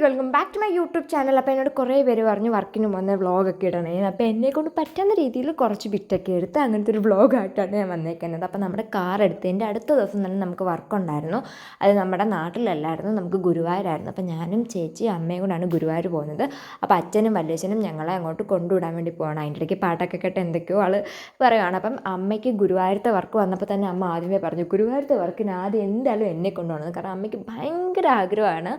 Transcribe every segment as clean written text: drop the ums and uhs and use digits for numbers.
Welcome back to my YouTube channel. അപ്പോൾ എന്നോട് കുറേ പേര് പറഞ്ഞു വർക്കിന് പോകുന്ന വ്ളോഗൊക്കെ ഇടണേ. അപ്പോൾ എന്നെക്കൊണ്ട് പറ്റുന്ന രീതിയിൽ കുറച്ച് ബിറ്റൊക്കെ എടുത്ത് അങ്ങനത്തെ ഒരു വ്ളോഗായിട്ടാണ് ഞാൻ വന്നേക്കുന്നത്. അപ്പോൾ നമ്മുടെ കാർ എടുത്തതിൻ്റെ അടുത്ത ദിവസം തന്നെ നമുക്ക് വർക്കുണ്ടായിരുന്നു. അത് നമ്മുടെ നാട്ടിലല്ലായിരുന്നു, നമുക്ക് ഗുരുവായൂരായിരുന്നു. അപ്പോൾ ഞാനും ചേച്ചിയും അമ്മയും കൂടാണ് ഗുരുവായൂർ പോകുന്നത്. അപ്പോൾ അച്ഛനും വല്യച്ഛനും ഞങ്ങളെ അങ്ങോട്ട് കൊണ്ടുവിടാൻ വേണ്ടി പോകണം. അതിൻ്റെ ഇടയ്ക്ക് പാട്ടൊക്കെ കേട്ട് എന്തൊക്കെയോ ആൾ പറയുകയാണ്. അപ്പം അമ്മയ്ക്ക് ഗുരുവായൂരത്തെ വർക്ക് വന്നപ്പോൾ തന്നെ അമ്മ ആദ്യമേ പറഞ്ഞു ഗുരുവായൂരത്തെ വർക്കിന് ആദ്യം എന്തായാലും എന്നെ കൊണ്ടുപോകണം. കാരണം അമ്മയ്ക്ക് ഭയങ്കര ആഗ്രഹമാണ്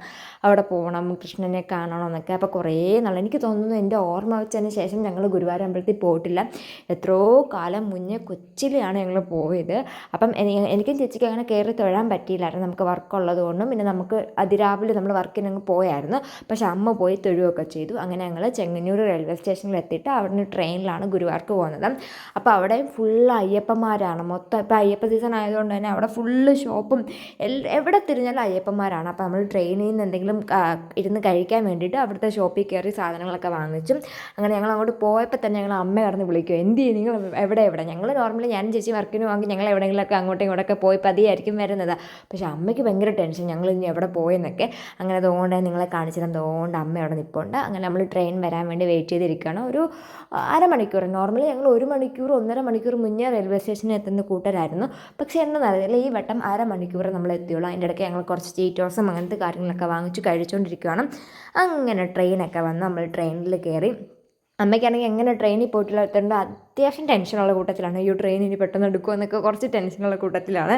അവിടെ പോകണം, കൃഷ്ണനെ കാണണമെന്നൊക്കെ. അപ്പോൾ കുറേ നാൾ എനിക്ക് തോന്നുന്നു എൻ്റെ ഓർമ്മ വെച്ചതിന് ശേഷം ഞങ്ങൾ ഗുരുവായൂർ അമ്പലത്തിൽ പോയിട്ടില്ല. എത്രയോ കാലം മുന്നേ കൊച്ചിയിലാണ് ഞങ്ങൾ പോയത്. അപ്പം എനിക്കും ചേച്ചിക്ക് അങ്ങനെ കയറി തൊഴാൻ പറ്റിയില്ലായിരുന്നു, നമുക്ക് വർക്കുള്ളത് കൊണ്ടും. പിന്നെ നമുക്ക് അതിരാവിലെ നമ്മൾ വർക്കിനങ്ങ് പോയായിരുന്നു. പക്ഷെ അമ്മ പോയി തൊഴുകയൊക്കെ ചെയ്തു. അങ്ങനെ ഞങ്ങൾ ചെങ്ങന്നൂർ റെയിൽവേ സ്റ്റേഷനിൽ എത്തിയിട്ട് അവിടെ നിന്ന് ട്രെയിനിലാണ് ഗുരുവായൂർക്ക് പോകുന്നത്. അപ്പോൾ അവിടെ ഫുള്ള് അയ്യപ്പന്മാരാണ് മൊത്തം. ഇപ്പോൾ അയ്യപ്പ സീസൺ ആയതുകൊണ്ട് തന്നെ അവിടെ ഫുള്ള് ഷോപ്പും എവിടെ തിരിഞ്ഞാലും അയ്യപ്പന്മാരാണ്. അപ്പോൾ നമ്മൾ ട്രെയിനിൽ നിന്ന് എന്തെങ്കിലും ഇരുന്ന് കഴിക്കാൻ വേണ്ടിയിട്ട് അവിടുത്തെ ഷോപ്പിൽ കയറി സാധനങ്ങളൊക്കെ വാങ്ങിച്ചും. അങ്ങനെ ഞങ്ങൾ അങ്ങോട്ട് പോയപ്പോൾ തന്നെ ഞങ്ങൾ അമ്മ കടന്ന് വിളിക്കും, എന്ത് ചെയ്യും നിങ്ങൾ എവിടെ. ഞങ്ങൾ നോർമലി ഞാനും ചേച്ചി വർക്കിന് വാങ്ങി ഞങ്ങൾ എവിടെയെങ്കിലുമൊക്കെ അങ്ങോട്ടും ഇങ്ങോട്ടൊക്കെ പോയി പതിയായിരിക്കും വരുന്നത്. പക്ഷേ അമ്മയ്ക്ക് ഭയങ്കര ടെൻഷൻ, ഞങ്ങൾ ഇനി എവിടെ പോയെന്നൊക്കെ. അങ്ങനെ അതുകൊണ്ട് നിങ്ങളെ കാണിച്ചിട്ട് അതുകൊണ്ട് അമ്മ അവിടെ നിൽപ്പുണ്ട്. അങ്ങനെ നമ്മൾ ട്രെയിൻ വരാൻ വേണ്ടി വെയിറ്റ് ചെയ്തിരിക്കുകയാണ്. ഒരു അരമണിക്കൂർ, നോർമലി ഞങ്ങൾ 1 മണിക്കൂർ 1.5 മണിക്കൂർ മുന്നേ റെയിൽവേ സ്റ്റേഷനിൽ എത്തുന്ന കൂട്ടരായിരുന്നു. പക്ഷേ എന്നറിയില്ല, ഈ വട്ടം അരമണിക്കൂർ നമ്മൾ എത്തിയുള്ളൂ. അതിൻ്റെ ഇടയ്ക്ക് ഞങ്ങൾ കുറച്ച് ചീറ്റോസും അങ്ങനത്തെ കാര്യങ്ങളൊക്കെ വാങ്ങിച്ച് കഴിച്ചുകൊണ്ടിരിക്കുകയാണ്. അങ്ങനെ ട്രെയിനൊക്കെ വന്ന് നമ്മൾ ട്രെയിനിൽ കയറി. അമ്മയ്ക്കാണെങ്കിൽ എങ്ങനെ ട്രെയിനിൽ പോയിട്ടുള്ള എത്തേണ്ട അത്യാവശ്യം ടെൻഷനുള്ള കൂട്ടത്തിലാണ്. ഈ ട്രെയിൻ ഇനി പെട്ടെന്ന് എടുക്കുമോ എന്നൊക്കെ കുറച്ച് ടെൻഷനുള്ള കൂട്ടത്തിലാണ്.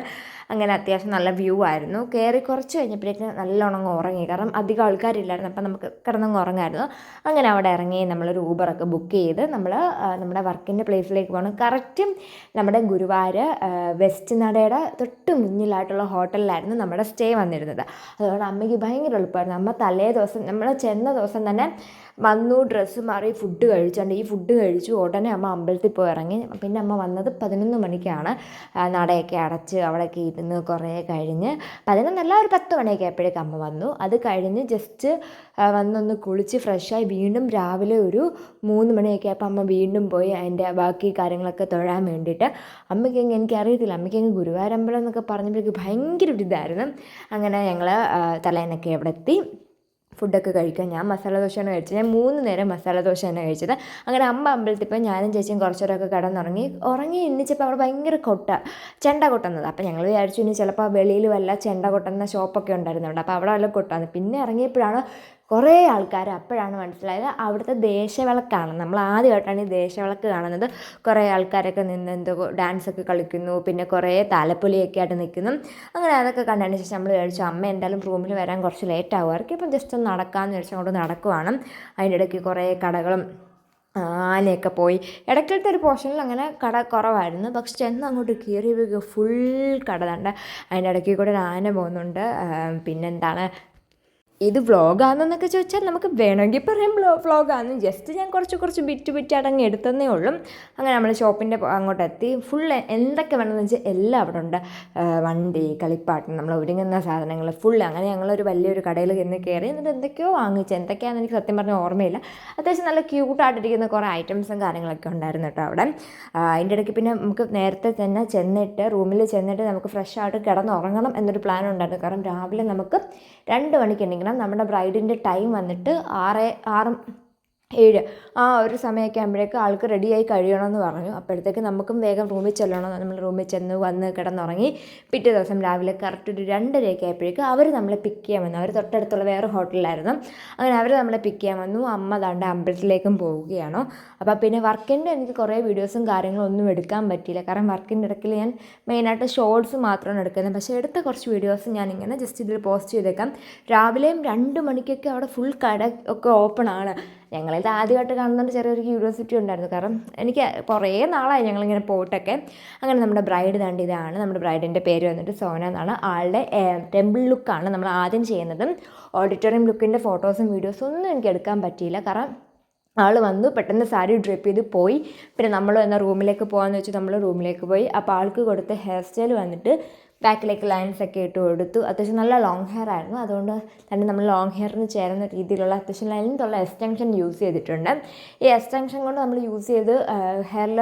അങ്ങനെ അത്യാവശ്യം നല്ല വ്യൂ ആയിരുന്നു. കയറി കുറച്ച് കഴിഞ്ഞപ്പോഴേക്കും നല്ലോണം ഉറങ്ങി, കാരണം അധികം ആൾക്കാരില്ലായിരുന്നു. അപ്പം നമുക്ക് കിടന്നങ്ങ് ഉറങ്ങായിരുന്നു. അങ്ങനെ അവിടെ ഇറങ്ങി നമ്മളൊരു ഊബറൊക്കെ ബുക്ക് ചെയ്ത് നമ്മൾ നമ്മുടെ വർക്കിൻ്റെ പ്ലേസിലേക്ക് പോകണം. കറക്റ്റും നമ്മുടെ ഗുരുവായൂർ വെസ്റ്റ് നടയുടെ തൊട്ട് മുന്നിലായിട്ടുള്ള ഹോട്ടലിലായിരുന്നു നമ്മുടെ സ്റ്റേ വന്നിരുന്നത്. അതുകൊണ്ട് അമ്മയ്ക്ക് ഭയങ്കര എളുപ്പമായിരുന്നു. അമ്മ തലേ ദിവസം നമ്മൾ ചെന്ന ദിവസം തന്നെ വന്നു, ഡ്രസ്സ് മാറി, ഫുഡ് കഴിച്ചുകൊണ്ട് ഈ ഫുഡ് കഴിച്ചു ഉടനെ അമ്മ അമ്പലത്തിൽ പോയി ഇറങ്ങി. പിന്നെ അമ്മ വന്നത് 11 മണിക്കാണ്. നടയൊക്കെ അടച്ച് അവിടെയൊക്കെ ഇരുന്ന് കുറേ കഴിഞ്ഞ് 11 ഒരു 10 മണിയൊക്കെ ആയപ്പോഴേക്കും അമ്മ വന്നു. അത് കഴിഞ്ഞ് ജസ്റ്റ് വന്നൊന്ന് കുളിച്ച് ഫ്രഷായി വീണ്ടും രാവിലെ ഒരു 3 മണിയൊക്കെ ആയപ്പോൾ അമ്മ വീണ്ടും പോയി അതിൻ്റെ ബാക്കി കാര്യങ്ങളൊക്കെ തൊഴാൻ വേണ്ടിയിട്ട്. അമ്മയ്ക്കെങ്കിൽ എനിക്കറിയത്തില്ല, അമ്മയ്ക്കെങ്കിൽ ഗുരുവായൂരമ്പലം എന്നൊക്കെ പറഞ്ഞപ്പോഴേക്ക് ഭയങ്കര ഒരു ഇതായിരുന്നു. അങ്ങനെ ഞങ്ങൾ തലേന്നൊക്കെ എവിടെ എത്തി ഫുഡൊക്കെ കഴിക്കാൻ. ഞാൻ മസാല ദോശയാണ് കഴിച്ചത്. ഞാൻ 3 നേരം മസാല ദോശ തന്നെ കഴിച്ചത്. അങ്ങനെ അമ്മ അമ്പലത്തിൽ പോയി ഞാനും ചേച്ചിയും കുറച്ചേരമൊക്കെ ഉറങ്ങി എണ്ണിച്ചപ്പോൾ അവിടെ ഭയങ്കര ചെണ്ട കൊട്ടുന്നത്. അപ്പോൾ ഞങ്ങൾ വിചാരിച്ചു ഇനി ചിലപ്പോൾ വെളിയിൽ വല്ല ചെണ്ട കൊട്ടുന്ന ഷോപ്പൊക്കെ ഉണ്ടായിരുന്നുണ്ട്, അപ്പോൾ അവിടെ വല്ല കൊട്ടാന്ന്. പിന്നെ ഇറങ്ങിയപ്പോഴാണ് കുറേ ആൾക്കാർ. അപ്പോഴാണ് മനസ്സിലായത് അവിടുത്തെ ദേശവിളക്കാണ്. നമ്മൾ ആദ്യമായിട്ടാണ് ഈ ദേശവിളക്ക് കാണുന്നത്. കുറേ ആൾക്കാരൊക്കെ നിന്ന് എന്തോ ഡാൻസൊക്കെ കളിക്കുന്നു, പിന്നെ കുറേ താലപ്പൊലിയൊക്കെ ആയിട്ട് നിൽക്കുന്നു. അങ്ങനെ അതൊക്കെ കണ്ടതിന് ശേഷം നമ്മൾ വിചാരിച്ചു അമ്മ എന്തായാലും റൂമിൽ വരാൻ കുറച്ച് ലേറ്റ് ആകുമായിരിക്കും, ഇപ്പം ജസ്റ്റ് ഒന്ന് നടക്കാമെന്ന് വിചാരിച്ചു അങ്ങോട്ട് നടക്കുവാണ്. അതിൻ്റെ ഇടയ്ക്ക് കുറേ കടകളും ആനയൊക്കെ പോയി. ഇടയ്ക്കലത്തെ ഒരു പോർഷനിൽ അങ്ങനെ കട കുറവായിരുന്നു, പക്ഷെ ചെന്ന് അങ്ങോട്ട് കയറിയപ്പോൾ ഫുൾ കട തണ്ട. അതിൻ്റെ ഇടയ്ക്ക് കൂടെ ഒരു ആന പോകുന്നുണ്ട്. പിന്നെന്താണ് ഇത് വ്ളോഗാണെന്നൊക്കെ ചോദിച്ചാൽ നമുക്ക് വേണമെങ്കിൽ പറയാം വ്ളോഗാണെന്ന്. ജസ്റ്റ് ഞാൻ കുറച്ച് ബിറ്റ് അടങ്ങി എടുത്തതേ ഉള്ളൂ. അങ്ങനെ നമ്മൾ ഷോപ്പിൻ്റെ അങ്ങോട്ടെത്തി. ഫുൾ എന്തൊക്കെ വേണമെന്ന് വെച്ചാൽ എല്ലാം അവിടെ ഉണ്ട്. വണ്ടി, കളിപ്പാട്ടം, നമ്മൾ ഒരുങ്ങുന്ന സാധനങ്ങൾ ഫുൾ. അങ്ങനെ ഞങ്ങളൊരു വലിയൊരു കടയിൽ ചെന്ന് കയറി. എന്നിട്ട് എന്തൊക്കെയോ വാങ്ങിച്ചു. എന്തൊക്കെയാണെന്ന് എനിക്ക് സത്യം പറഞ്ഞാൽ ഓർമ്മയില്ല. അത്യാവശ്യം നല്ല ക്യൂട്ടായിട്ടിരിക്കുന്ന കുറേ ഐറ്റംസും കാര്യങ്ങളൊക്കെ ഉണ്ടായിരുന്നു കേട്ടോ അവിടെ. അതിൻ്റെ ഇടയ്ക്ക് പിന്നെ നമുക്ക് നേരത്തെ തന്നെ റൂമിൽ ചെന്നിട്ട് നമുക്ക് ഫ്രഷ് ആയിട്ട് കിടന്നുറങ്ങണം എന്നൊരു പ്ലാൻ ഉണ്ടായിരുന്നു. കാരണം രാവിലെ നമുക്ക് 2 മണിക്ക് എണീക്കണം. നമ്മുടെ ബ്രൈഡിൻ്റെ ടൈം വന്നിട്ട് 6-7 ആ ഒരു സമയമൊക്കെ ആകുമ്പോഴേക്കും ആൾക്ക് റെഡിയായി കഴിയണമെന്ന് പറഞ്ഞു. അപ്പോഴത്തേക്ക് നമുക്കും വേഗം റൂമിൽ ചെല്ലണം. നമ്മൾ റൂമിൽ ചെന്ന് വന്ന് കിടന്നുറങ്ങി. പിറ്റേ ദിവസം രാവിലെ കറക്റ്റ് ഒരു 2:30 ആയപ്പോഴേക്കും അവർ നമ്മളെ പിക്ക് ചെയ്യാൻ വന്നു. അവർ തൊട്ടടുത്തുള്ള വേറെ ഹോട്ടലിലായിരുന്നു. അങ്ങനെ അവർ നമ്മളെ പിക്ക് ചെയ്യാൻ വന്നു. അമ്മ ദാണ്ട് അമ്പലത്തിലേക്കും പോവുകയാണോ. അപ്പോൾ പിന്നെ വർക്കിൻ്റെ എനിക്ക് കുറേ വീഡിയോസും കാര്യങ്ങളും ഒന്നും എടുക്കാൻ പറ്റിയില്ല. കാരണം വർക്കിൻ്റെ ഇടയ്ക്ക് ഞാൻ മെയിനായിട്ട് ഷോർട്സ് മാത്രമാണ് എടുക്കുന്നത്. പക്ഷേ എടുത്ത കുറച്ച് വീഡിയോസ് ഞാനിങ്ങനെ ജസ്റ്റ് ഇതിൽ പോസ്റ്റ് ചെയ്തേക്കാം. രാവിലെയും 2 മണിക്കൊക്കെ അവിടെ ഫുൾ കട ഒക്കെ ഓപ്പൺ ആണ്. ഞങ്ങളിത് ആദ്യമായിട്ട് കാണുന്നതുകൊണ്ട് ചെറിയൊരു ക്യൂരിയോസിറ്റി ഉണ്ടായിരുന്നു. കാരണം എനിക്ക് കുറേ നാളായി ഞങ്ങളിങ്ങനെ പോയിട്ടൊക്കെ. അങ്ങനെ നമ്മുടെ ബ്രൈഡ് ദാണ്ട് ഇതാണ്. നമ്മുടെ ബ്രൈഡിൻ്റെ പേര് വന്നിട്ട് സോന എന്നാണ്. ആളുടെ ടെമ്പിൾ ലുക്കാണ് നമ്മൾ ആദ്യം ചെയ്യുന്നത്. ഓഡിറ്റോറിയം ലുക്കിൻ്റെ ഫോട്ടോസും വീഡിയോസും ഒന്നും എനിക്ക് എടുക്കാൻ പറ്റിയില്ല. കാരണം ആൾ വന്നു പെട്ടെന്ന് സാരി ഡ്രിപ്പ് ചെയ്ത് പോയി. പിന്നെ നമ്മൾ എന്നാൽ റൂമിലേക്ക് പോകാമെന്ന് വെച്ച് നമ്മൾ റൂമിലേക്ക് പോയി. അപ്പോൾ ആൾക്ക് കൊടുത്ത ഹെയർ സ്റ്റൈൽ വന്നിട്ട് ബാക്കിലേക്ക് ലൈൻസൊക്കെ ഇട്ട് കൊടുത്തു. അത്യാവശ്യം നല്ല ലോങ് ഹെയർ ആയിരുന്നു, അതുകൊണ്ട് തന്നെ നമ്മൾ ലോങ് ഹെയറിന് ചേരുന്ന രീതിയിലുള്ള അത്യാവശ്യം ലെങ്ത്തുള്ള എക്സ്റ്റൻഷൻ യൂസ് ചെയ്തിട്ടുണ്ട്. ഈ എക്സ്റ്റൻഷൻ കൊണ്ട് നമ്മൾ യൂസ് ചെയ്ത് ഹെയറിൽ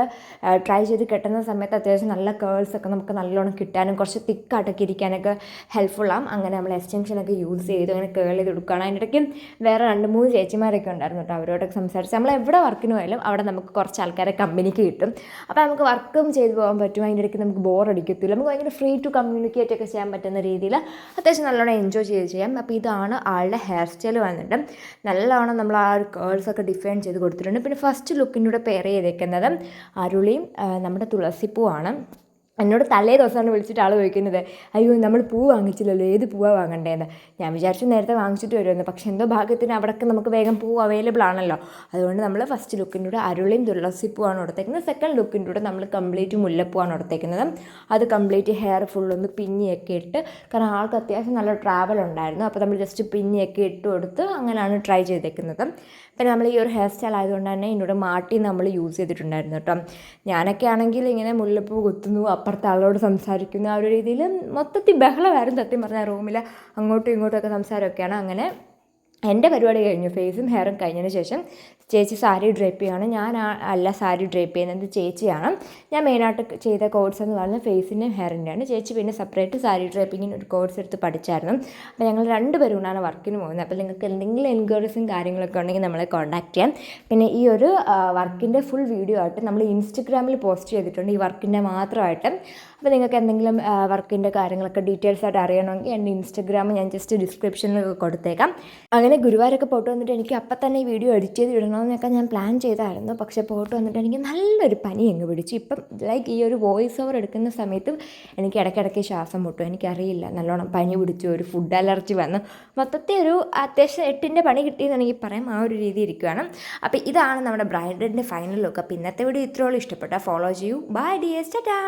ട്രൈ ചെയ്ത് കെട്ടുന്ന സമയത്ത് അത്യാവശ്യം നല്ല കേൾസൊക്കെ നമുക്ക് നല്ലോണം കിട്ടാനും കുറച്ച് തിക്കായിട്ടൊക്കെ ഇരിക്കാനൊക്കെ ഹെൽപ്ഫുള്ളാകും. അങ്ങനെ നമ്മൾ എക്സ്റ്റൻഷനൊക്കെ യൂസ് ചെയ്തു അങ്ങനെ കേൾ ചെയ്ത് കൊടുക്കുകയാണ്. അതിൻ്റെ ഇടയ്ക്ക് വേറെ 2-3 ചേച്ചിമാരൊക്കെ ഉണ്ടായിരുന്നു കേട്ടോ. അവരോടൊക്കെ സംസാരിച്ച് നമ്മൾ എവിടെ വർക്കിന് പോയാലും അവിടെ നമുക്ക് കുറച്ച് ആൾക്കാരെ കമ്പനിക്ക് കിട്ടും. അപ്പോൾ നമുക്ക് വർക്കും ചെയ്ത് പോകാൻ പറ്റും. അതിൻ്റെ ഇടയ്ക്ക് നമുക്ക് ബോർ അടിക്കത്തില്ല. നമുക്ക് ഭയങ്കര ഫ്രീ ടു കമ്മ്യൂണിക്കേറ്റ് ഒക്കെ ചെയ്യാൻ പറ്റുന്ന രീതിയിൽ അത്യാവശ്യം നല്ലോണം എൻജോയ് ചെയ്ത് ചെയ്യാം. അപ്പോൾ ഇതാണ് ആളുടെ ഹെയർ സ്റ്റൈൽ വന്നിട്ട്. നല്ലോണം നമ്മൾ ആ ഒരു കേൾസൊക്കെ ഡിഫൈൻ ചെയ്ത് കൊടുത്തിട്ടുണ്ട്. പിന്നെ ഫസ്റ്റ് ലുക്കിൻ്റെ കൂടെ പെയർ ചെയ്തേക്കുന്നത് അരുളിയും നമ്മുടെ തുളസിപ്പൂവാണ്. എന്നോട് തലേ ദിവസമാണ് വിളിച്ചിട്ട് ആൾ ചോദിക്കുന്നത്, അയ്യോ നമ്മൾ പൂ വാങ്ങിച്ചില്ലല്ലോ, ഏത് പൂവാണ് വാങ്ങണ്ടേന്ന്. ഞാൻ വിചാരിച്ചു നേരത്തെ വാങ്ങിച്ചിട്ട് വരുമെന്ന്. പക്ഷേ എന്തോ ഭാഗ്യത്തിന് അവിടെയൊക്കെ നമുക്ക് വേഗം പൂ അവൈലബിൾ ആണല്ലോ. അതുകൊണ്ട് നമ്മൾ ഫസ്റ്റ് ലുക്കിൻ്റെ കൂടെ അരുളിയും തുളസിപ്പൂവാണ് കൊടുത്തേക്കുന്നത്. സെക്കൻഡ് ലുക്കിൻ്റെ കൂടെ നമ്മൾ കംപ്ലീറ്റ് മുല്ലപ്പൂവാണ് കൊടുത്തേക്കുന്നത്. അത് കംപ്ലീറ്റ് ഹെയർ ഫുള്ളൊന്ന് പിന്നിയൊക്കെ ഇട്ട്, കാരണം ആൾക്ക് അത്യാവശ്യം നല്ല ട്രാവൽ ഉണ്ടായിരുന്നു. അപ്പോൾ നമ്മൾ ജസ്റ്റ് പിന്നിയൊക്കെ ഇട്ട് കൊടുത്ത് അങ്ങനെയാണ് ട്രൈ ചെയ്തേക്കുന്നത്. പിന്നെ നമ്മൾ ഈ ഒരു ഹെയർ സ്റ്റൈൽ ആയതുകൊണ്ട് തന്നെ ഇതിനോട് മാട്ടി നമ്മൾ യൂസ് ചെയ്തിട്ടുണ്ടായിരുന്നു കേട്ടോ. ഞാനൊക്കെ ആണെങ്കിൽ ഇങ്ങനെ മുല്ലപ്പൂ കുത്തുന്നു, അപ്പുറത്തെ ആളോട് സംസാരിക്കുന്നു, ആ ഒരു രീതിയിൽ മൊത്തത്തിൽ ബഹളമായിരുന്നു സത്യം പറഞ്ഞാൽ. റൂമിൽ അങ്ങോട്ടും ഇങ്ങോട്ടുമൊക്കെ സംസാരമൊക്കെയാണ്. അങ്ങനെ എൻ്റെ പരിപാടി കഴിഞ്ഞു. ഫേസും ഹെയറും കഴിഞ്ഞതിന് ശേഷം ചേച്ചി സാരി ഡ്രേപ്പ് ചെയ്യുകയാണ്. ഞാൻ അല്ല സാരി ഡ്രേപ്പ് ചെയ്യുന്നത്, ചേച്ചിയാണ്. ഞാൻ മെയിനായിട്ട് ചെയ്ത കോഴ്സ് എന്ന് പറയുന്നത് ഫേസിൻ്റെയും ഹെയറിൻ്റെയാണ്. ചേച്ചി പിന്നെ സെപ്പറേറ്റ് സാരി ഡ്രേപ്പിങ്ങിന് ഒരു കോഴ്സ് എടുത്ത് പഠിച്ചായിരുന്നു. അപ്പോൾ ഞങ്ങൾ 2 പേരുമാണ് വർക്കിന് പോകുന്നത്. അപ്പോൾ നിങ്ങൾക്ക് എന്തെങ്കിലും എൻക്വയറീസും കാര്യങ്ങളൊക്കെ ഉണ്ടെങ്കിൽ നമ്മളെ കോൺടാക്ട് ചെയ്യാം. പിന്നെ ഈ ഒരു വർക്കിൻ്റെ ഫുൾ വീഡിയോ ആയിട്ട് നമ്മൾ ഇൻസ്റ്റഗ്രാമിൽ പോസ്റ്റ് ചെയ്തിട്ടുണ്ട്, ഈ വർക്കിൻ്റെ മാത്രമായിട്ട്. അപ്പോൾ നിങ്ങൾക്ക് എന്തെങ്കിലും വർക്കിൻ്റെ കാര്യങ്ങളൊക്കെ ഡീറ്റെയിൽസ് ആയിട്ട് അറിയണമെങ്കിൽ എൻ്റെ ഇൻസ്റ്റഗ്രാം ഞാൻ ജസ്റ്റ് ഡിസ്ക്രിപ്ഷനിൽ കൊടുത്തേക്കാം. അങ്ങനെ ഗുരുവായൂരൊക്കെ പോയിട്ട് വന്നിട്ട് എനിക്ക് അപ്പം തന്നെ ഈ വീഡിയോ എഡിറ്റ് ചെയ്ത് ഇടണമെന്നൊക്കെ ഞാൻ പ്ലാൻ ചെയ്തായിരുന്നു. പക്ഷേ പോയിട്ട് വന്നിട്ട് എനിക്ക് നല്ലൊരു പനി അങ്ങ് പിടിച്ചു. ഇപ്പം ഈ ഒരു വോയിസ് ഓവർ എടുക്കുന്ന സമയത്തും എനിക്ക് ഇടയ്ക്കിടയ്ക്ക് ശ്വാസം മുട്ടും. എനിക്കറിയില്ല, നല്ലോണം പനി പിടിച്ചു, ഒരു ഫുഡ് അലർജി വന്നു, മൊത്തത്തിൽ ഒരു അത്യാവശ്യം 8ൻ്റെ പണി കിട്ടിയെന്ന് എനിക്ക് പറയാം. ആ ഒരു രീതി ഇരിക്കുകയാണ്. അപ്പോൾ ഇതാണ് നമ്മുടെ ബ്രൈഡലിൻ്റെ ഫൈനൽ ലുക്ക്. അപ്പോൾ ഇന്നത്തെ വീഡിയോ ഇത്രയോളം ഇഷ്ടപ്പെട്ടാൽ ഫോളോ ചെയ്യൂ. Bye dears, Tata.